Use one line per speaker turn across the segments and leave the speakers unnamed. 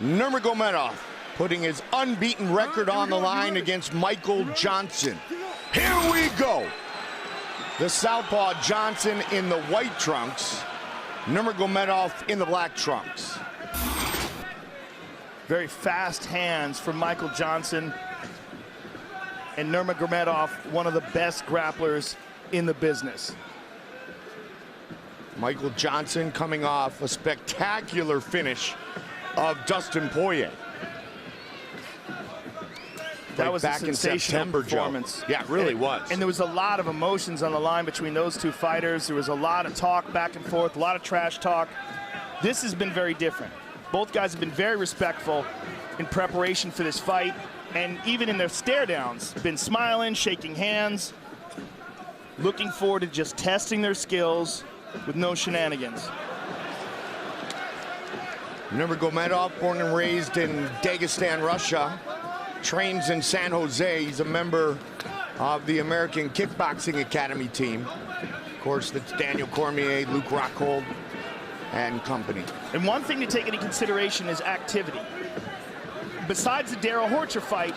Normagomedov putting his unbeaten record on the line against Micheal Jhonson. Here we go. The southpaw Jhonson in the white trunks, Normagomedov in the black trunks.
Very fast hands from Micheal Jhonson. And Normagomedov, one of the best grapplers in the business.
Micheal Jhonson coming off a spectacular finish of Dustin Poirier.
That was
back
a
in September,
performance.
Joe. Yeah, it really was.
And there was a lot of emotions on the line between those two fighters. There was a lot of talk back and forth, a lot of trash talk. This has been very different. Both guys have been very respectful in preparation for this fight, and even in their stare downs, been smiling, shaking hands, looking forward to just testing their skills with no shenanigans.
Normagomedov, born and raised in Dagestan, Russia, trains in San Jose. He's a member of the American Kickboxing Academy team. Of course, that's Daniel Cormier, Luke Rockhold, and company.
And one thing to take into consideration is activity. Besides the Darrell Horcher fight,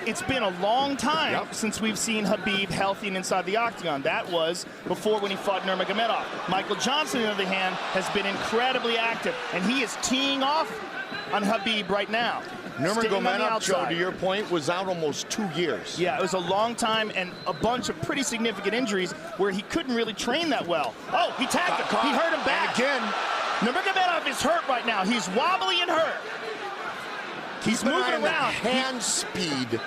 it's been a long time since we've seen Khabib healthy and inside the octagon. That was before when he fought Normagomedov. Micheal Jhonson, on the other hand, has been incredibly active, and he is teeing off on Khabib right now.
Normagomedov, Joe, to your point, was out almost 2 years.
Yeah, it was a long time and a bunch of pretty significant injuries where he couldn't really train that well. Oh, he tagged him. He hurt him back.
And again,
Normagomedov is hurt right now. He's wobbly and hurt. He's moving around.
The hand speed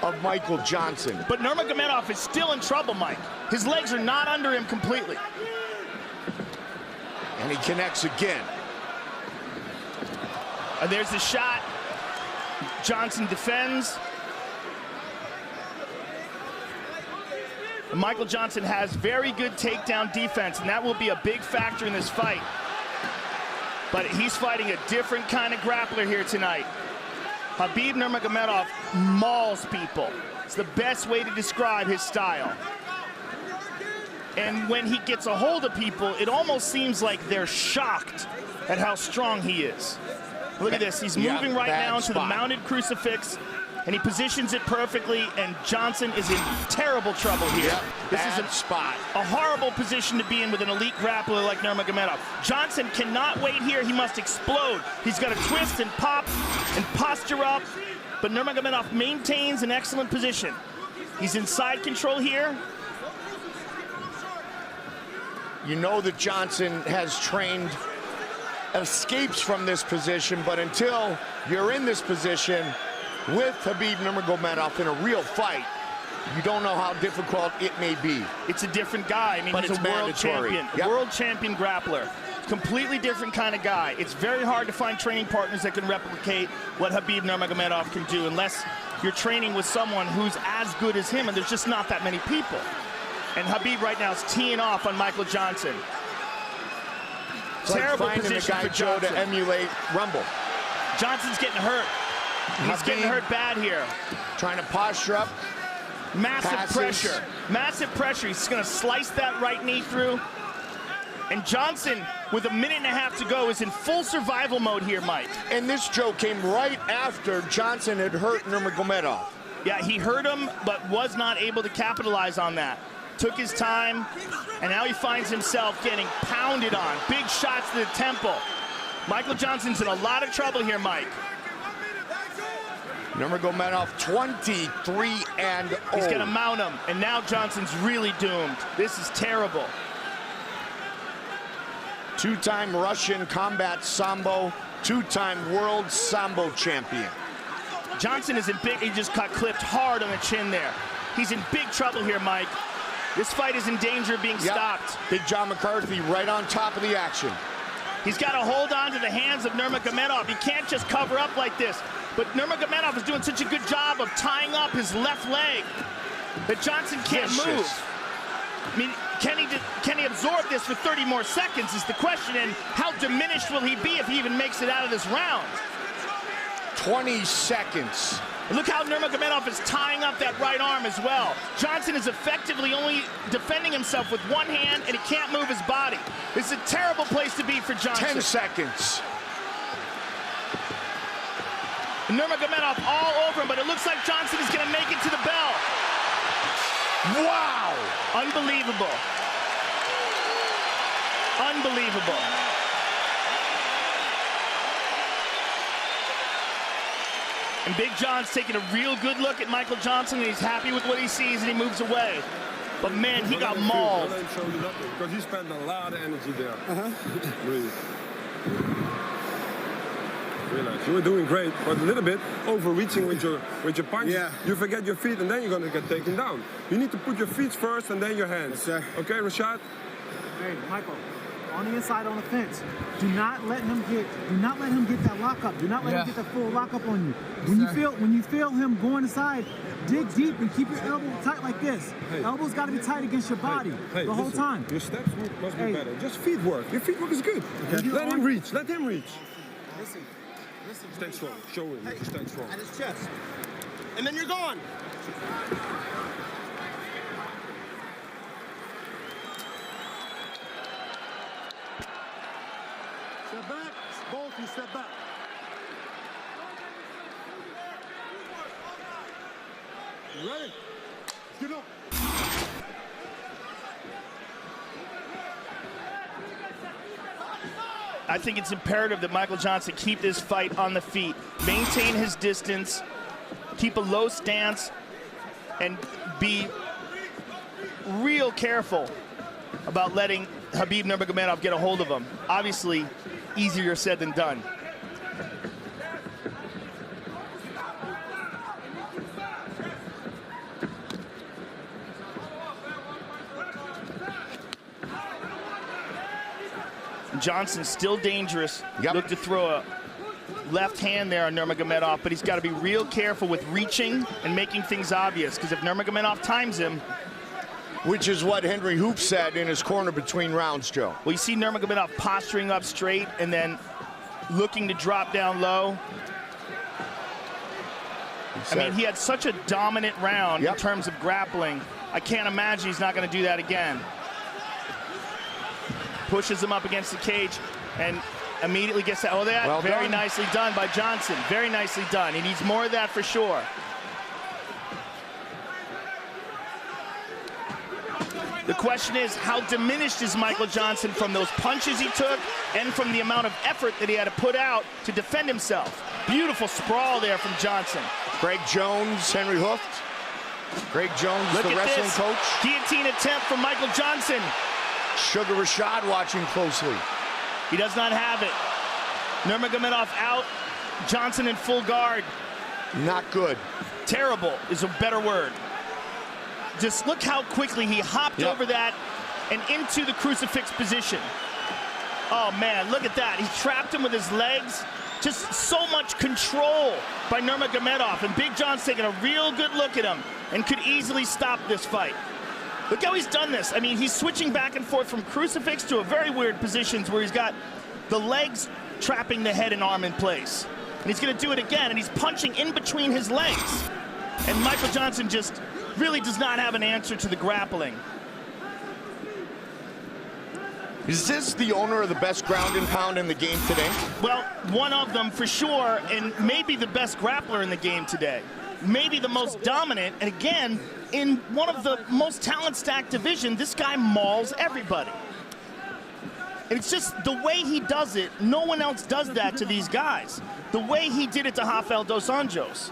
of Micheal Jhonson.
But Normagomedov is still in trouble, Mike. His legs are not under him completely.
And he connects again.
And there's the shot. Jhonson defends. And Micheal Jhonson has very good takedown defense, and that will be a big factor in this fight. But he's fighting a different kind of grappler here tonight. Khabib Normagomedov mauls people. It's the best way to describe his style. And when he gets a hold of people, it almost seems like they're shocked at how strong he is. Look at this, he's moving right now into the mounted crucifix, and he positions it perfectly, and Jhonson is in terrible trouble here. This is a horrible position to be in with an elite grappler like Normagomedov. Jhonson cannot wait here, he must explode. He's got to twist and pop and posture up, but Normagomedov maintains an excellent position. He's in side control here.
You know that Jhonson has trained escapes from this position, but until you're in this position with Khabib Normagomedov in a real fight, you don't know how difficult it may be.
It's a different guy. I mean, he's a world champion, world champion grappler. Completely different kind of guy. It's very hard to find training partners that can replicate what Khabib Normagomedov can do unless you're training with someone who's as good as him, and there's just not that many people. And Khabib right now is teeing off on Micheal Jhonson.
It's terrible like position the guy, for Joe, to emulate Rumble.
Johnson's getting hurt. He's getting hurt bad here.
Trying to posture up.
Massive pressure. Massive pressure. He's going to slice that right knee through. And Jhonson, with a minute and a half to go, is in full survival mode here, Mike.
And this, Joe, came right after Jhonson had hurt Normagomedov.
Yeah, he hurt him, but was not able to capitalize on that. Took his time, and now he finds himself getting pounded on. Big shots to the temple. Micheal Johnson's in a lot of trouble here, Mike.
Normagomedov 23-0.
He's gonna mount him, and now Johnson's really doomed. This is terrible.
Two-time Russian combat sambo, two-time world sambo champion.
Jhonson is in big, he just got clipped hard on the chin there. He's in big trouble here, Mike. This fight is in danger of being stopped.
Big John McCarthy right on top of the action.
He's got to hold on to the hands of Normagomedov. He can't just cover up like this. But Normagomedov is doing such a good job of tying up his left leg that Jhonson can't move. I mean, can he absorb this for 30 more seconds is the question, and how diminished will he be if he even makes it out of this round?
20 seconds.
Look how Normagomedov is tying up that right arm as well. Jhonson is effectively only defending himself with one hand, and he can't move his body. This is a terrible place to be for Jhonson.
10 seconds.
Normagomedov all over him, but it looks like Jhonson is going to make it to the bell.
Wow!
Unbelievable. Unbelievable. And Big John's taking a real good look at Michael Jhonson, and he's happy with what he sees, and he moves away. But man, he got mauled.
Because he spent a lot of energy there. Really. Realize you were doing great, but a little bit overreaching with your punch.
Yeah.
You forget your feet, and then you're gonna get taken down. You need to put your feet first, and then your hands.
Yes, sir.
Okay, Rashad.
Hey, Michael, on the inside on the fence. Do not let him get that lockup. Do not let him get that full lockup on you. When you feel him going inside, dig deep and keep your elbow tight like this.
Hey.
Elbow's got to be tight against your body the whole time.
Your steps must be better. Just feet work. Your feet work is good. Okay. Let him reach. Let him reach.
Listen.
Stand strong. Show him.
Hey.
Stand strong.
At his chest. And then you're gone. Step back. Both you step back. You ready? Get up.
I think it's imperative that Michael Jhonson keep this fight on the feet, maintain his distance, keep a low stance, and be real careful about letting Khabib Nurmagomedov get a hold of him. Obviously, easier said than done. Jhonson still dangerous. Look to throw a left hand there on Normagomedov, but he's got to be real careful with reaching and making things obvious, because if Normagomedov times him.
Which is what Henry Hoop said in his corner between rounds, Joe.
Well, you see Normagomedov posturing up straight and then looking to drop down low. I mean, he had such a dominant round in terms of grappling. I can't imagine he's not going to do that again. Pushes him up against the cage and immediately gets that. Oh, that
well
very
done.
Nicely done by Jhonson. Very nicely done. He needs more of that for sure. The question is, how diminished is Michael Jhonson from those punches he took and from the amount of effort that he had to put out to defend himself? Beautiful sprawl there from Jhonson.
Greg Jones, Henry Hooft. Greg Jones, the wrestling coach.
Guillotine attempt from Michael Jhonson.
Sugar Rashad watching closely.
He does not have it. Normagomedov out. Jhonson in full guard.
Not good.
Terrible is a better word. Just look how quickly he hopped over that and into the crucifix position. Oh, man, look at that. He trapped him with his legs. Just so much control by Normagomedov. And Big John's taking a real good look at him and could easily stop this fight. Look how he's done this. I mean, he's switching back and forth from crucifix to a very weird positions where he's got the legs trapping the head and arm in place. And he's going to do it again, and he's punching in between his legs. And Michael Jhonson just really does not have an answer to the grappling.
Is this the owner of the best ground and pound in the game today?
Well, one of them for sure, and maybe the best grappler in the game today. Maybe the most dominant, and again, in one of the most talent-stacked division, this guy mauls everybody. And it's just the way he does it, no one else does that to these guys. The way he did it to Rafael dos Anjos.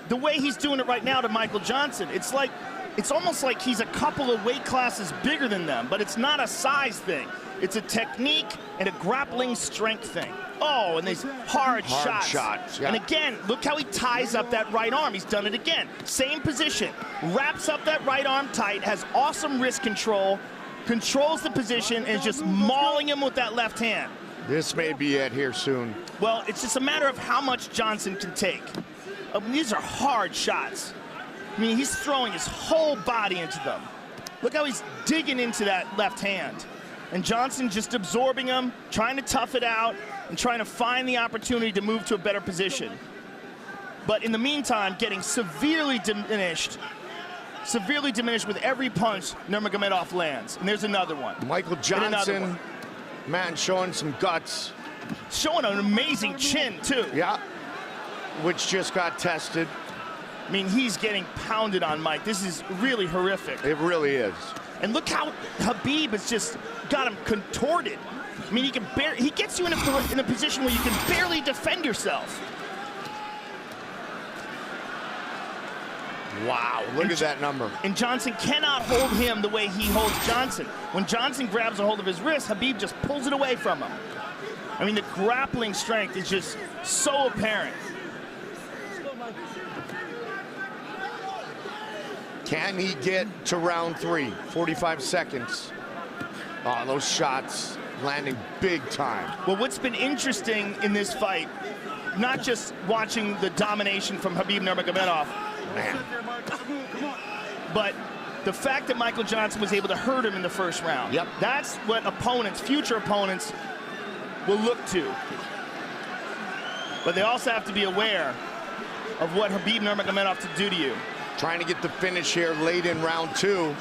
The way he's doing it right now to Michael Jhonson. It's almost like he's a couple of weight classes bigger than them, but it's not a size thing. It's a technique and a grappling strength thing. Oh, and these hard shots.
Yeah.
And again, look how he ties up that right arm. He's done it again. Same position. Wraps up that right arm tight, has awesome wrist control, controls the position, and is just mauling him with that left hand.
This may be it here soon.
Well, it's just a matter of how much Jhonson can take. I mean, these are hard shots. I mean, he's throwing his whole body into them. Look how he's digging into that left hand. And Jhonson just absorbing him, trying to tough it out, and trying to find the opportunity to move to a better position. But in the meantime, getting severely diminished with every punch Normagomedov lands. And there's another one.
Michael Jhonson, man, showing some guts.
Showing an amazing chin, too.
Yeah. which just got tested.
I mean, he's getting pounded on, Mike. This is really horrific.
It really is.
And look how Khabib has just got him contorted. I mean, he gets you in a position where you can barely defend yourself.
Wow, look at that number.
And Jhonson cannot hold him the way he holds Jhonson. When Jhonson grabs a hold of his wrist, Khabib just pulls it away from him. I mean, the grappling strength is just so apparent.
Can he get to round 3? 45 seconds. Oh, those shots landing big time.
Well, what's been interesting in this fight, not just watching the domination from Khabib Nurmagomedov,
Man.
but the fact that Michael Jhonson was able to hurt him in the first round.
Yep.
That's what opponents, future opponents, will look to. But they also have to be aware of what Khabib Nurmagomedov to do to you.
Trying to get the finish here late in round 2.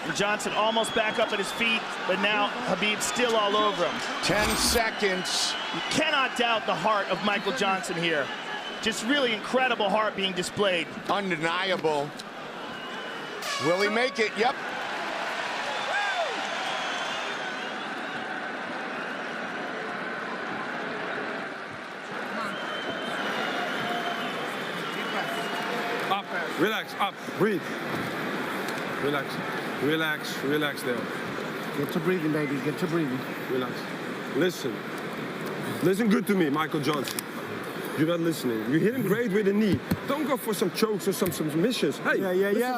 And Jhonson almost back up at his feet, but now Khabib's still all over him.
10 seconds.
You cannot doubt the heart of Michael Jhonson here. Just really incredible heart being displayed.
Undeniable. Will he make it? Yep.
Up, relax, up, breathe. Relax, relax, relax there.
Get to breathing, baby. Get to breathing.
Relax. Listen. Listen good to me, Michael Jhonson. You're not listening. You hit him great with the knee. Don't go for some chokes or some submissions. Hey,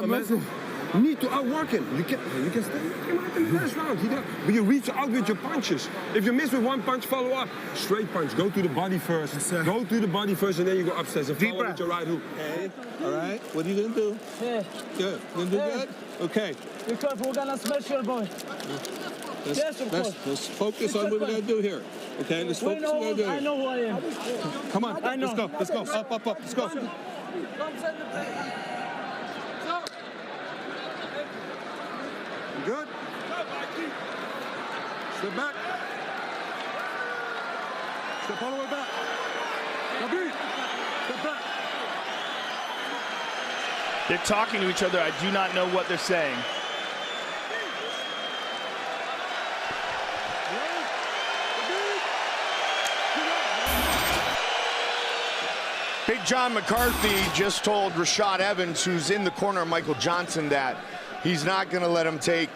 listen. You need to outwork him. You can stay him out in the last round. But you reach out with your punches. If you miss with one punch, follow up. Straight punch. Go to the body first. Yes, go to the body first, and then you go upstairs and follow with your right hook.
Okay. All right. What are you gonna do?
Yeah.
Good. You gonna do good? Okay.
Be careful. We're gonna smash your boy.
Let's focus on what we're gonna do here. Okay. Let's focus on what we're gonna do.
I know who I am.
Come on.
I know.
Let's go. Up. Let's go.
Good. Step back. Step all the way back. Khabib, step back.
They're talking to each other. I do not know what they're saying.
Big John McCarthy just told Rashad Evans, who's in the corner of Michael Jhonson, that he's not going to let him take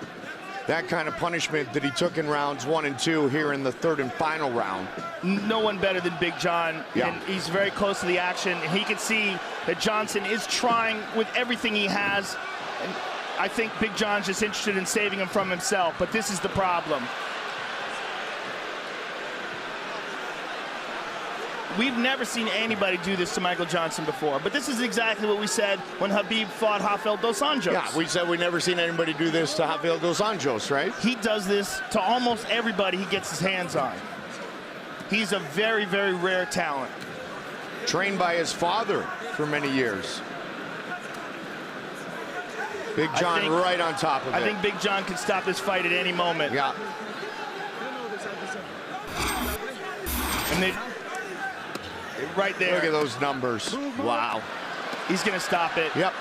that kind of punishment that he took in rounds 1 and 2 here in the 3rd and final round.
No one better than Big John,
Yeah.
and he's very close to the action. And he can see that Jhonson is trying with everything he has. And I think Big John's just interested in saving him from himself, but this is the problem. We've never seen anybody do this to Michael Jhonson before, but this is exactly what we said when Khabib fought Rafael dos Anjos.
Yeah, we said we never seen anybody do this to Rafael dos Anjos, right?
He does this to almost everybody he gets his hands on. He's a very, very rare talent.
Trained by his father for many years. Big John right on top of it.
I think Big John could stop this fight at any moment.
Yeah.
And they, right there.
Look at those numbers. Wow.
He's going to stop it.
Yep.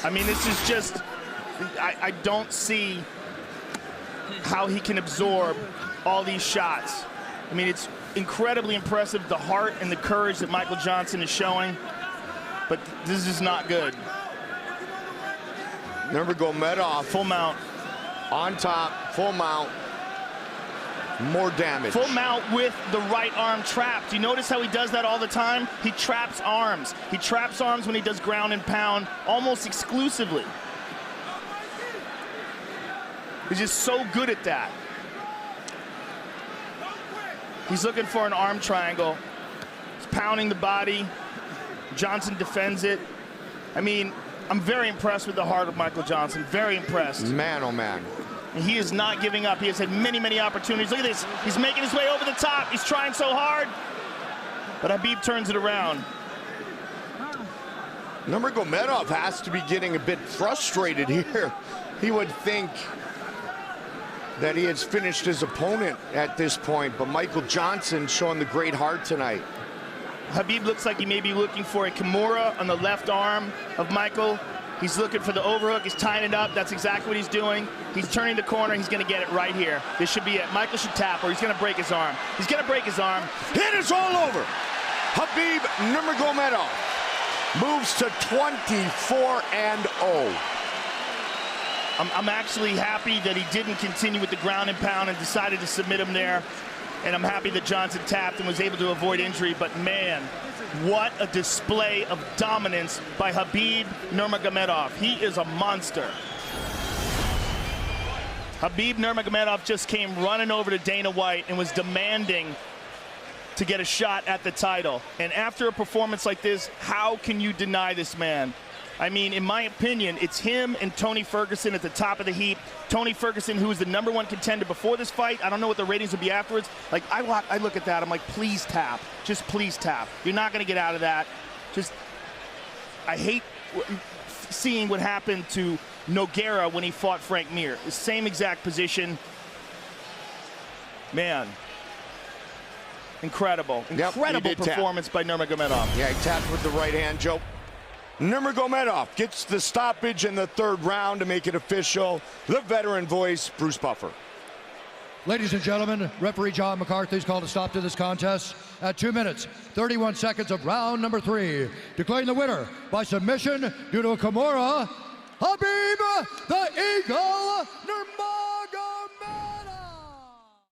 I mean, this is just, I don't see how he can absorb all these shots. I mean, it's incredibly impressive, the heart and the courage that Michael Jhonson is showing, but this is not good.
Nurmagomedov
Full mount.
on top, full mount. More damage.
Full mount with the right arm trapped. Do you notice how he does that all the time? He traps arms. He traps arms when he does ground and pound almost exclusively. He's just so good at that. He's looking for an arm triangle. He's pounding the body. Jhonson defends it. I mean, I'm very impressed with the heart of Michael Jhonson. Very impressed.
Man, oh man.
And he is not giving up. He has had many, many opportunities. Look at this. He's making his way over the top. He's trying so hard. But Khabib turns it around.
Nurmagomedov has to be getting a bit frustrated here. He would think that he has finished his opponent at this point, but Michael Jhonson showing the great heart tonight.
Khabib looks like he may be looking for a Kimura on the left arm of Michael. He's looking for the overhook. He's tying it up. That's exactly what he's doing. He's turning the corner. He's going to get it right here. This should be it. Michael should tap, or he's going to break his arm. He's going to break his arm.
It is all over. Khabib Nurmagomedov moves to 24-0.
I'm actually happy that he didn't continue with the ground and pound and decided to submit him there. And I'm happy that Jhonson tapped and was able to avoid injury. But man, what a display of dominance by Khabib Nurmagomedov. He is a monster. Khabib Nurmagomedov just came running over to Dana White and was demanding to get a shot at the title. And after a performance like this, how can you deny this man? I mean, in my opinion, it's him and Tony Ferguson at the top of the heap. Tony Ferguson, who was the #1 contender before this fight. I don't know what the ratings would be afterwards. Like, I look at that, I'm like, please tap. Just please tap. You're not going to get out of that. Just, I hate seeing what happened to Nogueira when he fought Frank Mir. The same exact position. Man. Incredible. Incredible performance by Nurmagomedov.
Yeah, he tapped with the right hand, Joe. Nurmagomedov gets the stoppage in the 3rd round to make it official. The veteran voice, Bruce Buffer.
Ladies and gentlemen, referee John McCarthy's called a stop to this contest at 2 minutes, 31 seconds of round number 3. Declaring the winner by submission due to a Kimura, Khabib the Eagle Nurmagomedov.